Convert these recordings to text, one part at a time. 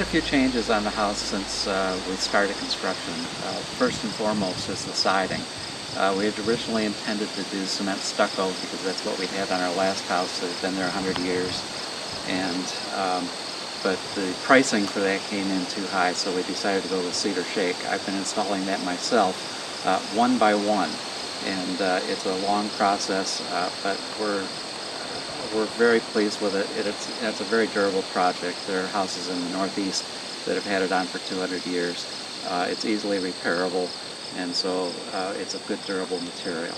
a few changes on the house since we started construction. First and foremost is the siding. We had originally intended to do cement stucco because that's what we had on our last house that had been there 100 years. But the pricing for that came in too high, so we decided to go with cedar shake. I've been installing that myself, one by one, and it's a long process, but we're very pleased with it. It's a very durable project. There are houses in the Northeast that have had it on for 200 years. It's easily repairable, and so it's a good durable material.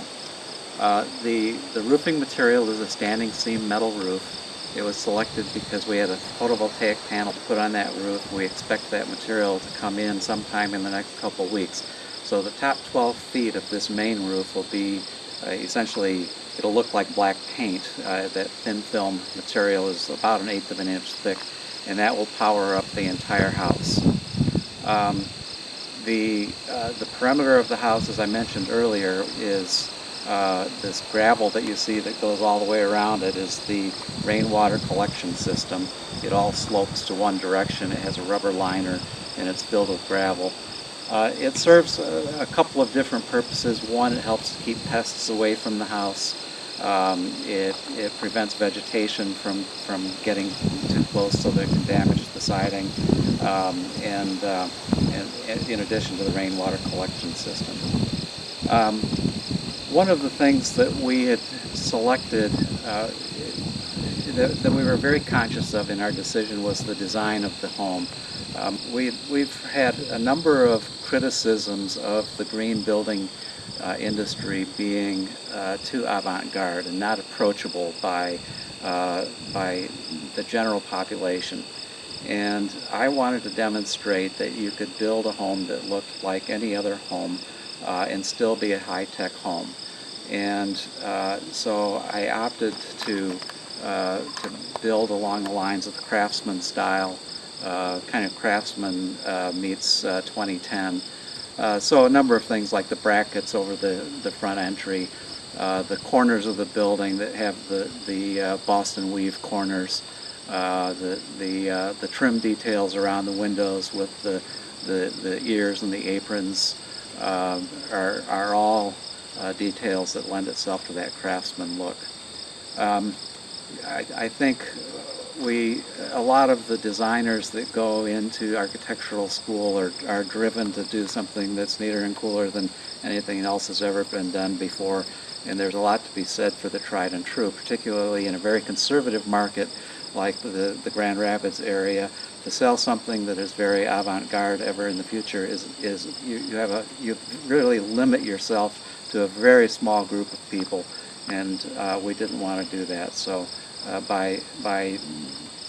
The roofing material is a standing seam metal roof. It was selected because we had a photovoltaic panel put on that roof. We expect that material to come in sometime in the next couple of weeks. So the top 12 feet of this main roof will be essentially, it'll look like black paint. That thin film material is about 1/8 of an inch thick, and that will power up the entire house. The perimeter of the house, as I mentioned earlier, is this gravel that you see that goes all the way around it is the rainwater collection system. It all slopes to one direction. It has a rubber liner and it's filled with gravel. It serves a couple of different purposes. One, it helps to keep pests away from the house. It prevents vegetation from getting too close so that it can damage the siding, and in addition to the rainwater collection system. One of the things that we had selected that we were very conscious of in our decision was the design of the home. We've had a number of criticisms of the green building industry being too avant-garde and not approachable by the general population. And I wanted to demonstrate that you could build a home that looked like any other home and still be a high-tech home. And so I opted to build along the lines of the Craftsman style, kind of Craftsman meets 2010. So a number of things like the brackets over the front entry, the corners of the building that have the Boston weave corners, the trim details around the windows with the ears and the aprons are all details that lend itself to that Craftsman look. I think a lot of the designers that go into architectural school are driven to do something that's neater and cooler than anything else has ever been done before, and there's a lot to be said for the tried and true, particularly in a very conservative market like the Grand Rapids area. To sell something that is very avant-garde ever in the future you really limit yourself to a very small group of people, and we didn't want to do that. So by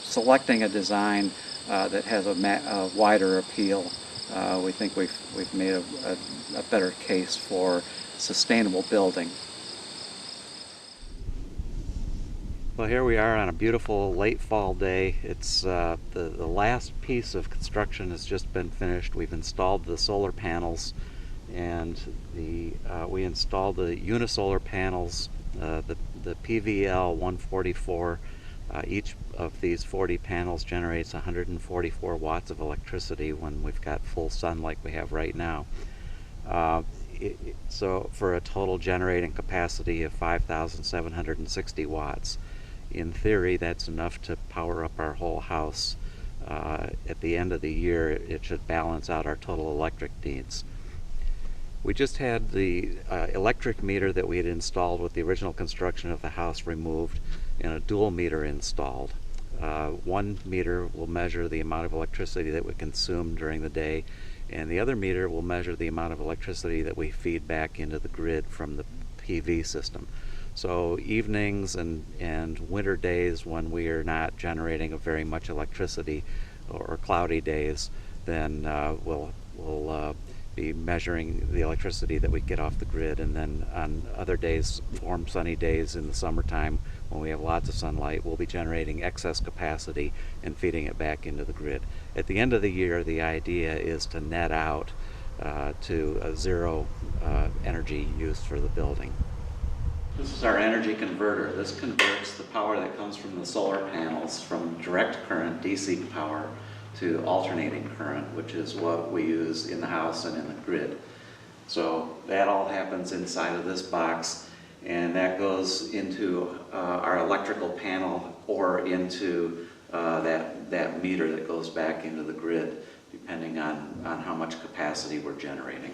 selecting a design that has a wider appeal, we think we've made a better case for sustainable building. Well, here we are on a beautiful late fall day. It's the last piece of construction has just been finished. We've installed the solar panels, and we installed the unisolar panels, the PVL 144. Each of these 40 panels generates 144 watts of electricity when we've got full sun like we have right now. So for a total generating capacity of 5,760 watts. In theory, that's enough to power up our whole house. At the end of the year, it should balance out our total electric needs. We just had the electric meter that we had installed with the original construction of the house removed and a dual meter installed. One meter will measure the amount of electricity that we consume during the day, and the other meter will measure the amount of electricity that we feed back into the grid from the PV system. So evenings and winter days when we are not generating very much electricity, or cloudy days, then we'll be measuring the electricity that we get off the grid. And then on other days, warm sunny days in the summertime when we have lots of sunlight, we'll be generating excess capacity and feeding it back into the grid. At the end of the year, the idea is to net out to a zero energy use for the building. This is our energy converter. This converts the power that comes from the solar panels from direct current DC power to alternating current, which is what we use in the house and in the grid. So that all happens inside of this box, and that goes into our electrical panel or into that meter that goes back into the grid, depending on how much capacity we're generating.